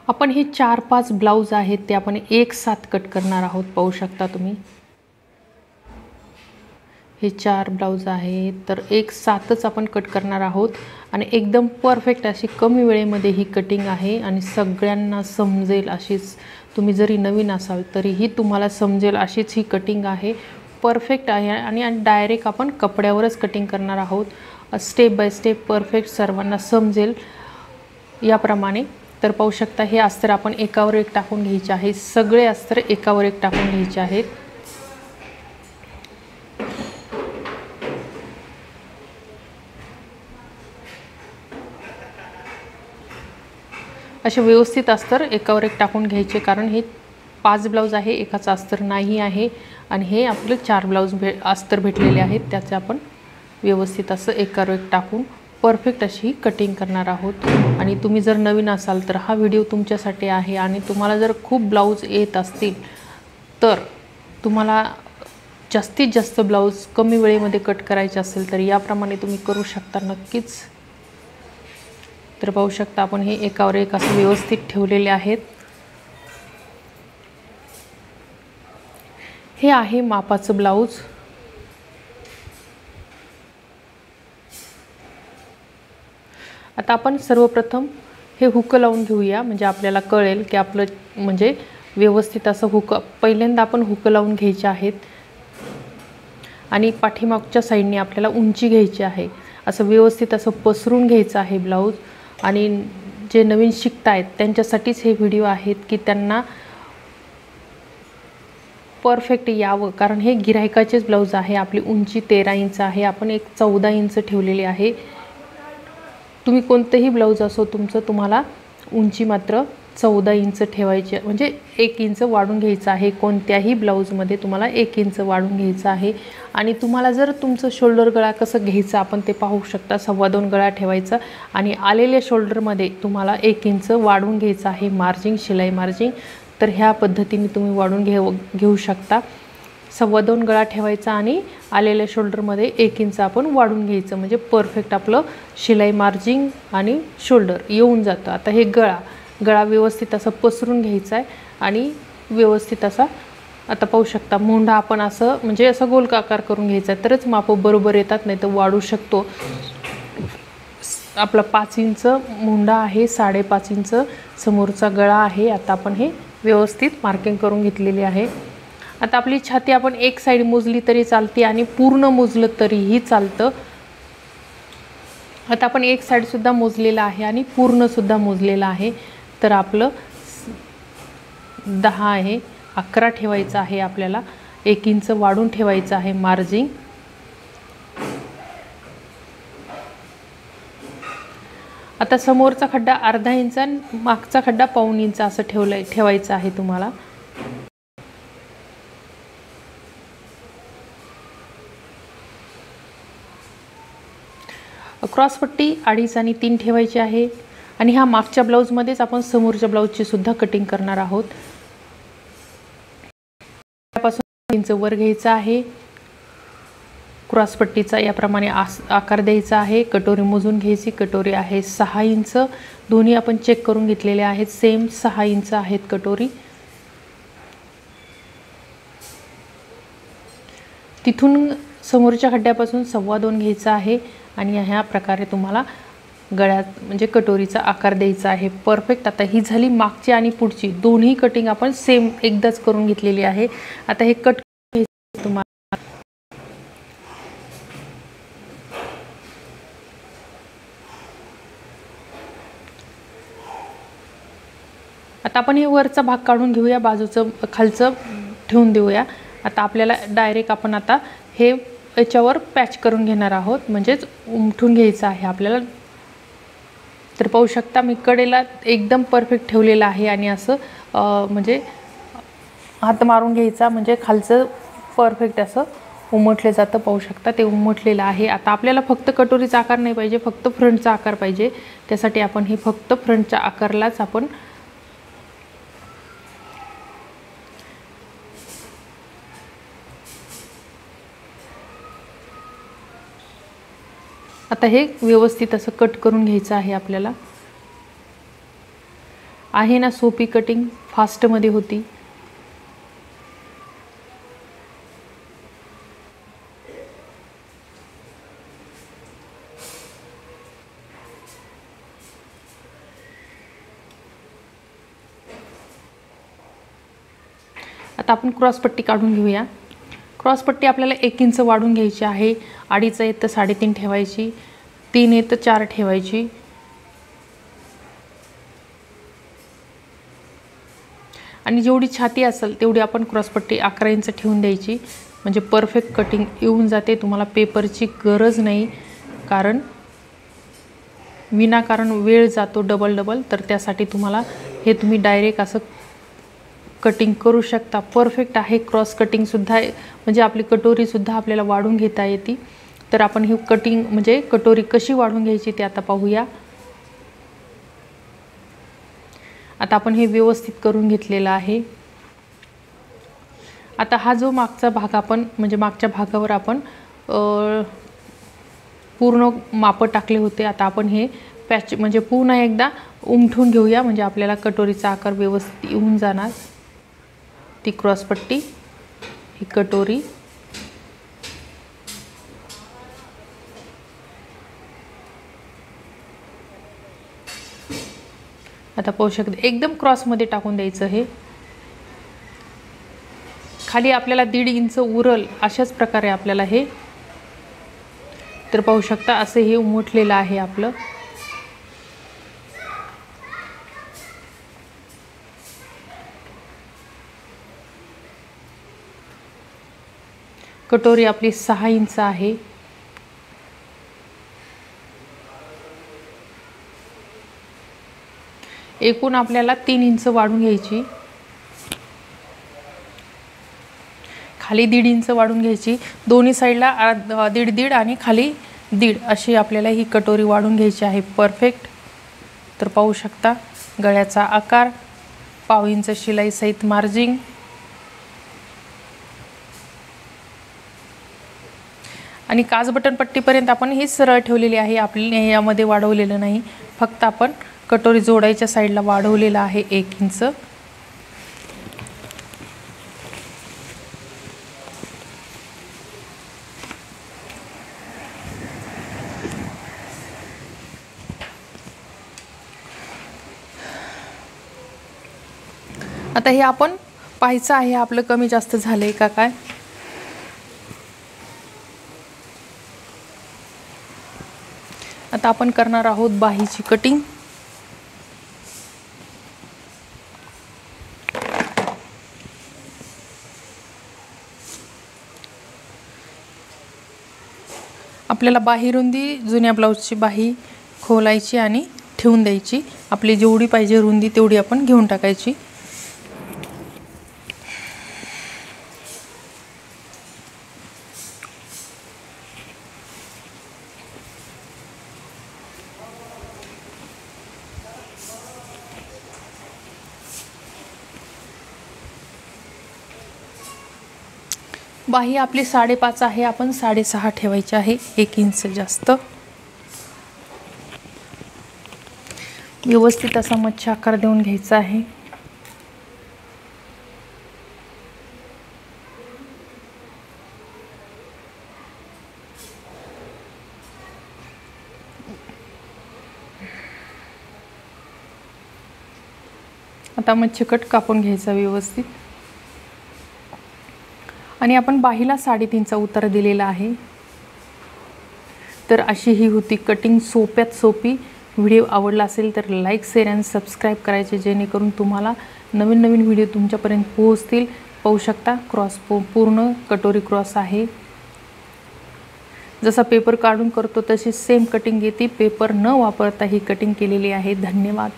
आपण हे 4-5 ब्लाउज आहेत ते आपण एक साथ कट करणार आहोत। पाहू शकता तुम्ही हे 4 ब्लाउज आहेत तर एक साथच आपण कट करणार आहोत आणि एकदम परफेक्ट अशी कमी वेळेमध्ये ही कटिंग आहे आणि सगळ्यांना समजेल अशीच, तुम्ही जरी नवीन असाल तरीही तुम्हाला समजेल अशीच ही कटिंग आहे। परफेक्ट आहे आणि डायरेक्ट आपण कपड्यावरच कटिंग करणार आहोत। स्टेप बाय स्टेप परफेक्ट सर्वांना समजेल याप्रमाणे। तर पाहू शकता हे अस्तर आपण एकावर एक टाकून घ्यायचे आहे, सगळे अस्तर एकावर एक टाकून घ्यायचे आहेत। असे व्यवस्थित अस्तर एकावर एक टाकून घ्यायचे, कारण हे 5 ब्लाउज आहे, एकाचा अस्तर नाही आहे आणि हे आपले 4 ब्लाउज अस्तर भेटलेले आहेत, त्याचे आपण व्यवस्थित असं एकावर एक टाकून परफेक्ट अशी कटिंग करणार आहोत। आणि तुम्ही जर नवीन असाल तर हा व्हिडिओ तुमच्यासाठी आहे आणि तुम्हाला जर खूप ब्लाउज येत असतील तर तुम्हाला जास्तीत जास्त ब्लाउज कमी वेळेमध्ये कट करायचे असेल तर याप्रमाणे तुम्ही करू शकता नक्कीच। तर पाहू शकता आपण हे एकावर एक असं व्यवस्थित ठेवलेले आहेत। हे आहे मापाचं ब्लाउज। आता आपण सर्वप्रथम हे हुक लावून घेऊया, म्हणजे आपल्याला कळेल की आपलं म्हणजे व्यवस्थित असं हुक पहिल्यांदा आपण हुक लावून घ्यायचे आहेत आणि पाठीमागच्या साईडने आपल्याला उंची घ्यायची आहे, असं व्यवस्थित असं पसरून घ्यायचं आहे ब्लाउज। आणि जे नवीन शिकतायत त्यांच्यासाठीच हे व्हिडिओ आहेत की त्यांना परफेक्ट यावं, कारण हे गिऱ्हाईकाचेच ब्लाउज आहे। आपली उंची 13 इंच आहे, आपण एक 14 इंच ठेवलेली आहे। तुम्ही कोणतेही ब्लाउज असो तुमचं, तुम्हाला उंची मात्र 14 इंच ठेवायची, म्हणजे 1 इंच वाढून घ्यायचं आहे। कोणत्याही ब्लाउजमध्ये तुम्हाला 1 इंच वाढून घ्यायचं आहे। आणि तुम्हाला जर तुमचं शोल्डर गळा कसं घ्यायचं आपण ते पाहू शकता। 2.25 गळा ठेवायचा आणि आलेल्या शोल्डरमध्ये तुम्हाला 1 इंच वाढून घ्यायचं आहे मार्जिंग, शिलाई मार्जिंग। तर ह्या पद्धतीने तुम्ही वाढून घेऊ शकता। 2.25 गळा ठेवायचा आणि आलेल्या शोल्डरमध्ये 1 इंच आपण वाढून घ्यायचं, म्हणजे परफेक्ट आपलं शिलाई मार्जिंग आणि शोल्डर येऊन जातं। आता हे गळा व्यवस्थित असं पसरून घ्यायचा आहे आणि व्यवस्थित असा आता पाहू शकता मोंढा आपण असं म्हणजे असं गोल आकार करून घ्यायचा आहे, तरच माप बरोबर येतात, नाही तर वाढू शकतो। आपला 5 इंच मोंढा आहे, 5.5 इंच समोरचा गळा आहे। आता आपण हे व्यवस्थित मार्किंग करून घेतलेली आहे। आता आपली छाती आपण एक साईड मोजली तरी चालते आणि पूर्ण मोजलं तरीही चालतं। आता आपण एक साईड सुद्धा मोजलेला आहे आणि पूर्ण सुद्धा मोजलेला आहे। तर आपलं 10 आहे, 11 ठेवायचं आहे आपल्याला, 1 इंच वाढून ठेवायचं आहे मार्जिंग। आता समोरचा खड्डा अर्धा इंच आणि मागचा खड्डा 1.25 इंच असं ठेवायचं आहे तुम्हाला। क्रॉसपट्टी 2.5 आणि 3 ठेवायची आहे आणि ह्या मागच्या ब्लाउजमध्येच आपण समोरच्या ब्लाउजची सुद्धा कटिंग करणार आहोत। त्यापासून 3 इंच वर घ्यायचा आहे, क्रॉसपट्टीचा याप्रमाणे आकार द्यायचा आहे। कटोरी मोजून घ्यायची, कटोरी आहे 6 इंच, दोन्ही आपण चेक करून घेतलेले आहेत, सेम 6 इंच आहेत कटोरी। तिथून समोरच्या खड्ड्यापासून 2.25 घ्यायचा आहे आणि ह्या प्रकारे तुम्हाला गळ्यात म्हणजे कटोरीचा आकार द्यायचा आहे परफेक्ट। आता ही झाली मागची आणि पुढची दोन्ही कटिंग आपण सेम एकदाच करून घेतलेली आहे। आता हे कट तुम्हाला आता आपण हे वरचा भाग काढून घेऊया, बाजूचं खालचं ठेवून देऊया। आता आपल्याला डायरेक्ट आपण आता हे याच्यावर पॅच करून घेणार आहोत, म्हणजेच उमटून घ्यायचं आहे आपल्याला। तर पाहू शकता मी कडेला एकदम परफेक्ट ठेवलेला आहे आणि असं म्हणजे हात मारून घ्यायचा, म्हणजे खालचं परफेक्ट असं उमटले जातं। पाहू शकता ते उमटलेलं आहे। आता आपल्याला फक्त कटोरीचा आकार नाही पाहिजे, फक्त फ्रंटचा आकार पाहिजे, त्यासाठी आपण हे फक्त फ्रंटच्या आकारलाच आपण आता हे व्यवस्थित असं कट करून घ्यायचं आहे आपल्याला। आहे ना सोपी कटिंग, फास्टमध्ये होती. आता आपण क्रॉसपट्टी काढून घेऊया. क्रॉसपट्टी आपल्याला 1 इंच वाढून घ्यायची आहे. 2.5 आहे तर 3.5 ठेवायची, 3 आहे तर 4 ठेवायची. आणि जेवढी छाती असेल तेवढी आपण क्रॉसपट्टी 11 इंच ठेवून द्यायची, म्हणजे परफेक्ट कटिंग येऊन जाते. तुम्हाला पेपरची गरज नाही, कारण विनाकारण वेळ जातो डबल, तर त्यासाठी तुम्हाला हे तुम्ही डायरेक्ट असं कटिंग करू शकता. परफेक्ट आहे. क्रॉस कटिंगसुद्धा म्हणजे आपली कटोरीसुद्धा आपल्याला वाढून घेता येते. तर आपण ही कटिंग म्हणजे कटोरी कशी वाढून घ्यायची ते आता पाहूया. आता आपण हे व्यवस्थित करून घेतलेलं आहे. आता हा जो मागचा भाग आपण म्हणजे मागच्या भागावर आपण पूर्ण माप टाकले होते. आता आपण हे पॅच म्हणजे पुन्हा एकदा उमठून घेऊया, म्हणजे आपल्याला कटोरीचा आकार व्यवस्थित येऊन जाणार. ती क्रॉसपट्टी, ही कटोरी. आता पाहू शकता एकदम क्रॉसमध्ये टाकून द्यायचं. हे खाली आपल्याला 1.5 इंच उरल अशाच प्रकारे आपल्याला हे, तर पाहू शकता असं हे उमटलेलं आहे आपलं. कटोरी आपली 6 इंच आहे. एकूण आपल्याला 3 इंच वाढून घ्यायची, खाली 1.5 इंच वाढून घ्यायची. दोन्ही साईडला 1.5 आणि खाली 1.5 अशी आपल्याला ही कटोरी वाढून घ्यायची आहे परफेक्ट. तर पाहू शकता गळ्याचा आकार, 1/2 इंच शिलाई सहित मार्जिंग. आणि काज बटन पट्टीपर्यंत आपण ही सरळ ठेवलेली आहे. आपल्याला यामध्ये वाढवलेलं नाही, फक्त आपण कटोरी जोडायच्या साईडला वाढवलेलं आहे 1 इंच. आता हे आपण पाहायचं आहे आपलं कमी जास्त झालंय का काय. आता आपण करणार आहोत बाहीची कटिंग. आपल्याला बाही रुंदी जुन्या ब्लाऊजची बाही खोलायची आणि ठेवून द्यायची. आपली जेवढी पाहिजे रुंदी तेवढी आपण घेऊन टाकायची. बाही आपली 5.5 आहे, आपण 6.5 ठेवायची आहे, 1 इंच जास्त. व्यवस्थित असा मच्छी आकार देऊन घ्यायचा आहे. आता मच्छी कट कापून घ्यायचा व्यवस्थित. आणि आपण बाहीला 3.5चा उतार दिलेला आहे. तर अशी ही होती कटिंग, सोप्यात सोपी. व्हिडिओ आवडला असेल तर लाईक, शेअर आणि सबस्क्राईब करायचे, जेणेकरून तुम्हाला नवीन नवीन व्हिडिओ तुमच्यापर्यंत पोहोचतील. पाहू शकता क्रॉस पूर्ण कटोरी क्रॉस आहे. जसा पेपर काढून करतो तशी सेम कटिंग येते. पेपर न वापरता ही कटिंग केलेली आहे. धन्यवाद.